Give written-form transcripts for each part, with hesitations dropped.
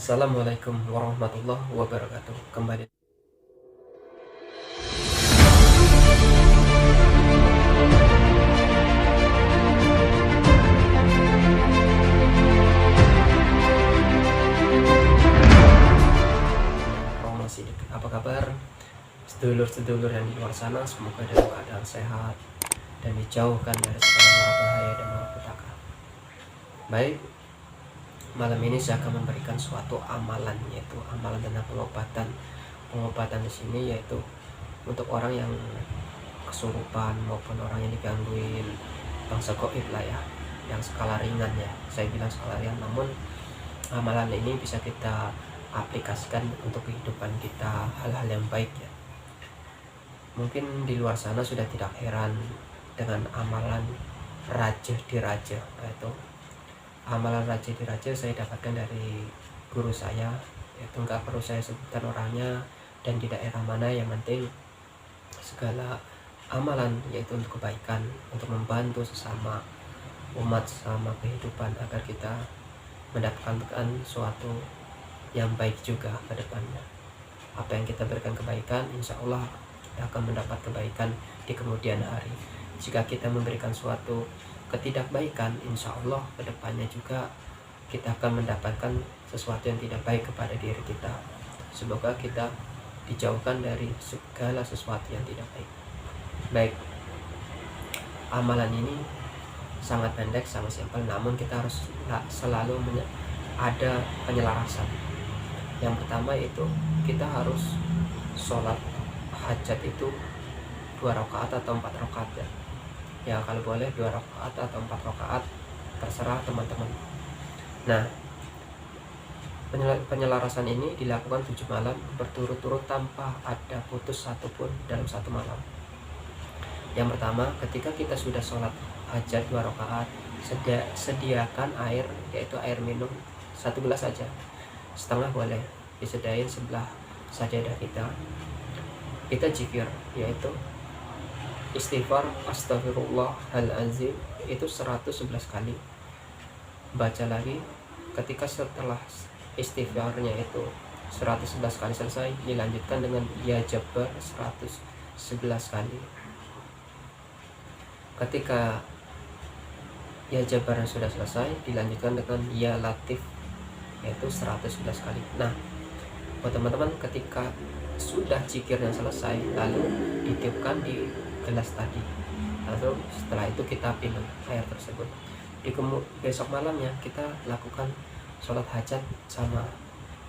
Assalamualaikum warahmatullahi wabarakatuh. Kembali promosi. Apa kabar sedulur-sedulur yang di luar sana? Semoga dalam keadaan sehat dan dijauhkan dari segala mara bahaya dan malapetaka. Baik, malam ini saya akan memberikan suatu amalan, yaitu amalan tentang pengobatan. Pengobatan di sini yaitu untuk orang yang kesurupan maupun orang yang digangguin bangsa goib lah ya, yang skala ringan ya. Saya bilang skala ringan, namun amalan ini bisa kita aplikasikan untuk kehidupan kita, hal-hal yang baik ya. Mungkin di luar sana sudah tidak heran dengan amalan raja diraja. Itu amalan raja diraja saya dapatkan dari guru saya, yaitu nggak perlu saya sebutkan orangnya dan di daerah mana, yang penting segala amalan yaitu untuk kebaikan, untuk membantu sesama umat, sama kehidupan, agar kita mendapatkan suatu yang baik juga ke depannya. Apa yang kita berikan kebaikan, insya Allah kita akan mendapat kebaikan di kemudian hari. Jika kita memberikan suatu ketidakbaikan, insya Allah ke depannya juga kita akan mendapatkan sesuatu yang tidak baik kepada diri kita. Semoga kita dijauhkan dari segala sesuatu yang tidak baik. Baik, amalan ini sangat pendek, sangat simpel, namun kita harus selalu ada penyelarasan. Yang pertama itu kita harus sholat hajat itu 2 rakaat atau 4 rakaat ya. Ya kalau boleh 2 rakaat atau 4 rakaat, terserah teman-teman. Nah, penyelarasan ini dilakukan 7 malam berturut-turut tanpa ada putus satupun dalam satu malam. Yang pertama, ketika kita sudah sholat hajat 2 rakaat, sediakan air, yaitu air minum 1 gelas saja, setengah boleh, disediain sebelah sajadah kita. Kita zikir, yaitu istighfar astagfirullahalazim itu 111 kali. Baca lagi, ketika setelah istighfarnya itu 111 kali selesai, dilanjutkan dengan ya jabar 111 kali. Ketika ya jabar sudah selesai, dilanjutkan dengan ya latif, yaitu 111 kali. Nah, buat teman-teman, ketika sudah zikirnya selesai, lalu ditiupkan di gelas tadi, lalu setelah itu kita minum air tersebut. Besok malamnya kita lakukan sholat hajat, sama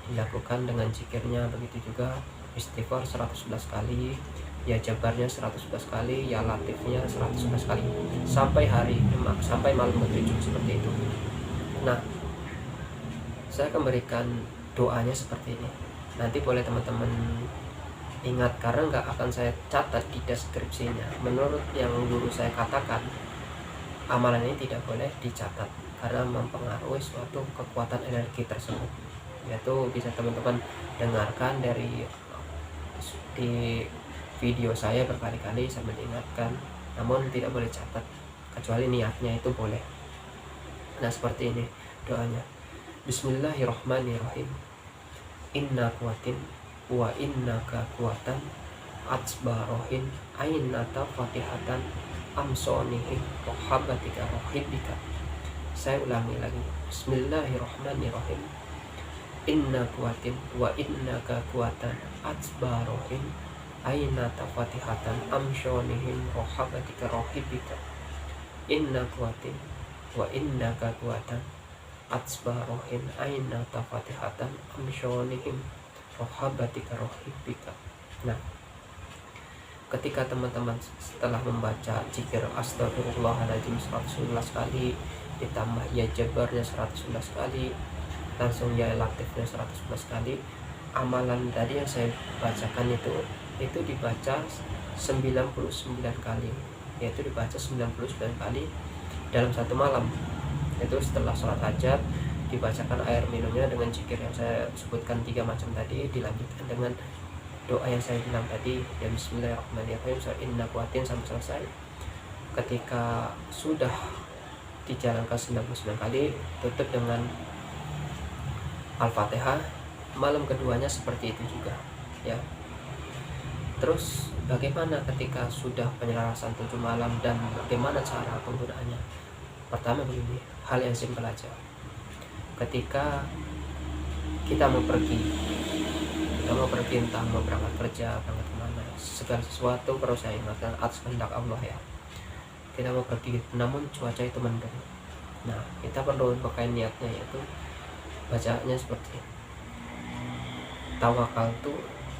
dilakukan dengan zikirnya, begitu juga istighfar 111 kali, ya jabarnya 111 kali, ya latifnya 111 kali, sampai sampai malam ke-7, seperti itu. Nah, saya akan berikan doanya seperti ini. Nanti boleh teman-teman ingat, karena nggak akan saya catat di deskripsinya. Menurut yang guru saya katakan, amalan ini tidak boleh dicatat karena mempengaruhi suatu kekuatan energi tersebut. Yaitu bisa teman-teman dengarkan di video saya berkali-kali sambil diingatkan, namun tidak boleh catat, kecuali niatnya itu boleh. Nah, seperti ini doanya. Bismillahirrahmanirrahim. Inna kuatin wa innaka kuatan atsbarohin ainata fatihatan amsonihim rohabatika rohibika. Saya ulangi lagi. Bismillahirrahmanirrahim. Inna kuatin wa innaka kuatan atsbarohin ainata fatihatan amsonihim rohabatika rohibika. Inna kuatin wa innaka kuatan atsbarohin ainata fatihatan amsonihim rohabatika rohibika. Nah, ketika teman-teman setelah membaca zikir astagfirullahaladzim 111 kali, ditambah ya jabarnya 111 kali, langsung ya latifnya 111 kali, amalan tadi yang saya bacakan itu dibaca 99 kali, yaitu dibaca 99 kali dalam satu malam. Itu setelah sholat hajat, dibacakan air minumnya dengan zikir yang saya sebutkan 3 macam tadi, dilanjutkan dengan doa yang saya bilang tadi, ya bismillahirrahmanirrahim, inna kuatin, sampai selesai. Ketika sudah dijalankan 99 kali, tutup dengan Al-Fatihah, malam keduanya seperti itu juga ya. Terus bagaimana ketika sudah penyelarasan 7 malam dan bagaimana cara penggunaannya? Pertama begini, hal yang simpel aja. Ketika kita mau pergi entah mau berangkat kerja, berangkat kemana, segala sesuatu perlu saya ingatkan atas kehendak Allah ya. Kita mau pergi namun cuaca itu mendung. Nah, kita perlu pakai niatnya, yaitu bacaannya seperti tawakaltu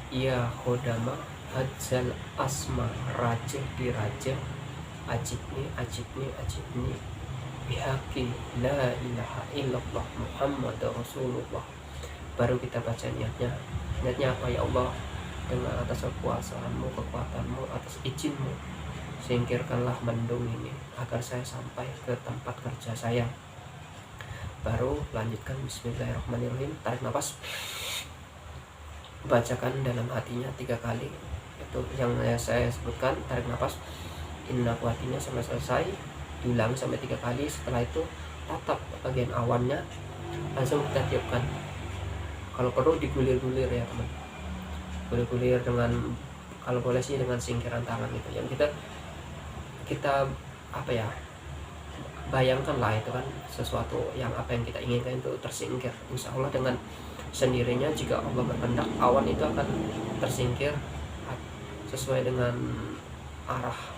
ya khodama hadzal asma raja di raja ajibni bihaqi la ilaha illallah Muhammad Rasulullah. Baru kita baca niatnya apa? Ya Allah, dengan atas kekuasaanmu, kekuatanmu, atas izinmu, singkirkanlah mendung ini agar saya sampai ke tempat kerja saya. Baru lanjutkan bismillahirrahmanirrahim, tarik nafas, bacakan dalam hatinya 3 kali, itu yang saya sebutkan, tarik nafas, inna kuatinya sampai selesai, diulang sampai 3 kali. Setelah itu tatap bagian awannya, langsung kita tiupkan. Kalau perlu digulir-gulir ya teman, gulir-gulir dengan, kalau boleh sih dengan singkiran tangan gitu, yang kita apa ya, bayangkan lah itu kan sesuatu yang apa yang kita inginkan itu tersingkir. Insya Allah dengan sendirinya, jika Allah berkehendak, awan itu akan tersingkir sesuai dengan arah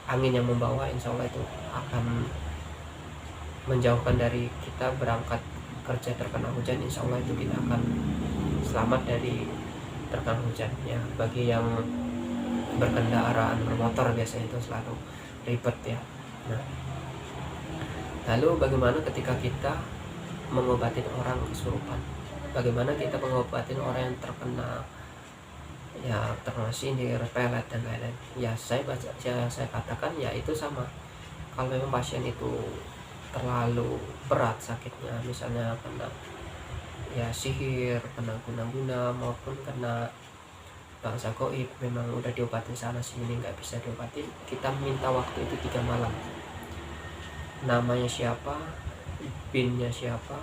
angin yang membawa. Insya Allah itu akan menjauhkan dari kita berangkat kerja terkena hujan. Insya Allah itu kita akan selamat dari terkena hujan ya. Bagi yang berkendaraan bermotor biasanya itu selalu ribet ya. Nah, lalu bagaimana ketika kita mengobatin orang kesurupan? Bagaimana kita mengobatin orang yang terkena sinir, pelet dan lain-lain? Ya saya katakan ya itu sama. Kalau memang pasien itu terlalu berat sakitnya, misalnya kena ya sihir, kena guna-guna, maupun kena bangsa goib, memang udah diobatin sana sini nggak bisa diobatin, kita minta waktu itu 3 malam. Namanya siapa, pinnya siapa,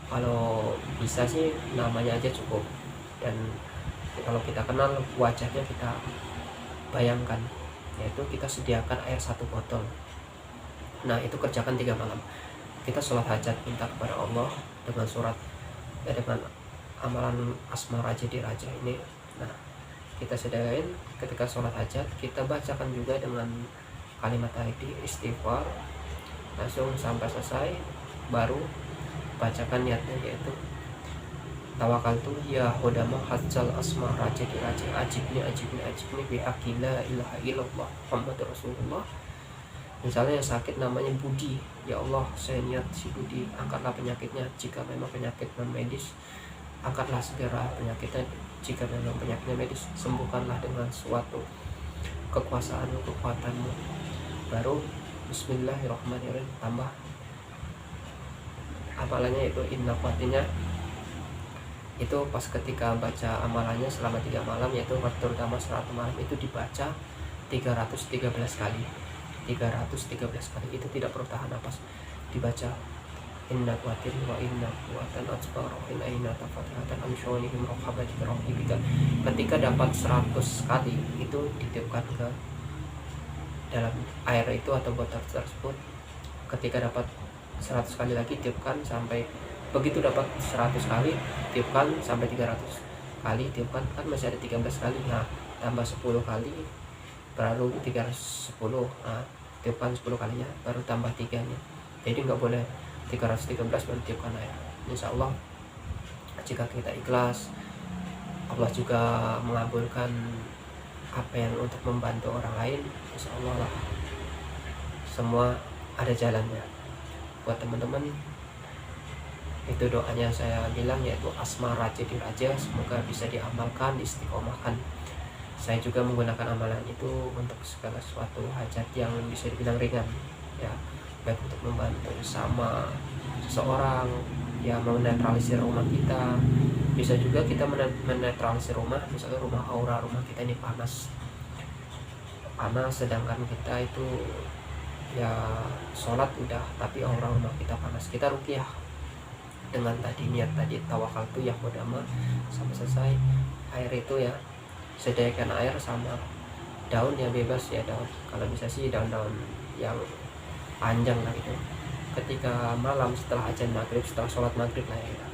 kalau bisa sih namanya aja cukup, dan kalau kita kenal wajahnya kita bayangkan, yaitu kita sediakan air 1 botol. Nah itu kerjakan 3 malam. Kita sholat hajat, minta kepada Allah dengan surat dengan amalan asma raja di raja ini. Nah kita sediain ketika sholat hajat, kita bacakan juga dengan kalimat tadi istighfar, langsung sampai selesai baru bacakan niatnya, yaitu tawakaltu ya khodama hadzal asma raja di raja ajibni bihaqi la ilaha illallah Muhammad Rasulullah. Misalnya yang sakit namanya Budi, ya Allah saya niat si Budi, angkatlah penyakitnya jika memang penyakit non medis, angkatlah segera penyakitnya jika memang penyakitnya medis, sembuhkanlah dengan suatu kekuasaanmu, kekuatanmu. Baru bismillahirrahmanirrahim, tambah amalannya itu inna kuatinya. Itu pas ketika baca amalannya selama 3 malam, yaitu terutama 100 malam itu dibaca 313 kali. 313 kali itu tidak perlu tahan napas, dibaca inna kuatin wa inna kuatan atsbaro in aina tafatihatan amsyonihim rohabati rohibika. Ketika dapat 100 kali itu ditiupkan ke dalam air itu atau botol tersebut. Ketika dapat 100 kali lagi tiupkan sampai, begitu dapat 100 kali tiupkan sampai 300 kali tiupkan, kan masih ada 13 kali. Nah tambah 10 kali baru 310. Nah tiupkan 10 kalinya baru tambah 3-nya, jadi nggak boleh 313 baru tiupkan air. Insya Allah jika kita ikhlas, Allah juga mengabulkan apa yang untuk membantu orang lain. Insya Allah lah, semua ada jalannya. Buat teman-teman, itu doanya saya bilang, yaitu asma raja di raja, semoga bisa diamalkan, istiqomahkan. Saya juga menggunakan amalan itu untuk segala sesuatu hajat yang bisa dibilang ringan ya, baik untuk membantu sama seseorang ya, menetralisir rumah kita. Bisa juga kita menetralisir rumah, misalnya rumah aura rumah kita ini panas, sedangkan kita itu ya sholat udah, tapi aura rumah kita panas, kita ruqyah dengan tadi niat tadi tawakal tuh yang pertama sampai selesai. Air itu ya sediakan air sama daun ya bebas ya, daun kalau bisa sih daun-daun yang panjang lah gitu. Ketika malam setelah azan maghrib, setelah sholat maghrib lah ya,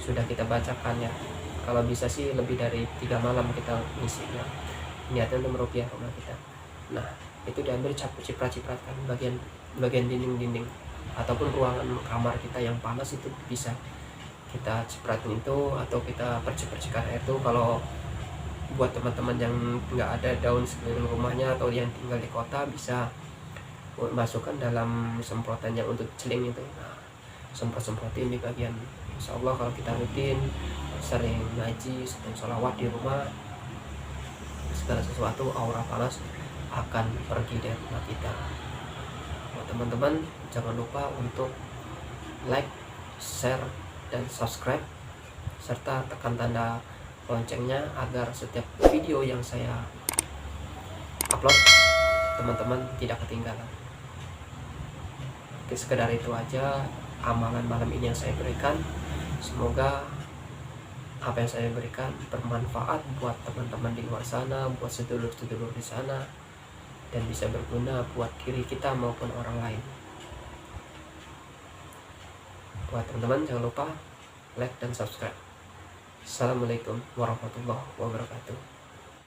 sudah kita bacakan ya, kalau bisa sih lebih dari 3 malam kita ngisinya, niatnya untuk merupiah rumah kita. Nah itu diambil ciprat-cipratkan bagian dinding-dinding ataupun ruangan kamar kita yang panas, itu bisa kita cipratin itu, atau kita percik-percikan air itu. Kalau buat teman-teman yang nggak ada daun sekeliling rumahnya atau yang tinggal di kota, bisa masukkan dalam semprotan yang untuk celing itu. Nah, semprotin di bagian. Insya Allah kalau kita rutin sering ngaji, sering sholawat di rumah, segala sesuatu aura panas akan pergi dari rumah kita. Nah, teman-teman jangan lupa untuk like, share, dan subscribe, serta tekan tanda loncengnya agar setiap video yang saya upload teman-teman tidak ketinggalan. Oke, sekedar itu aja amalan malam ini yang saya berikan. Semoga apa yang saya berikan bermanfaat buat teman-teman di luar sana, buat sedulur-sedulur di sana, dan bisa berguna buat diri kita maupun orang lain. Buat teman-teman jangan lupa like dan subscribe. Assalamualaikum warahmatullahi wabarakatuh.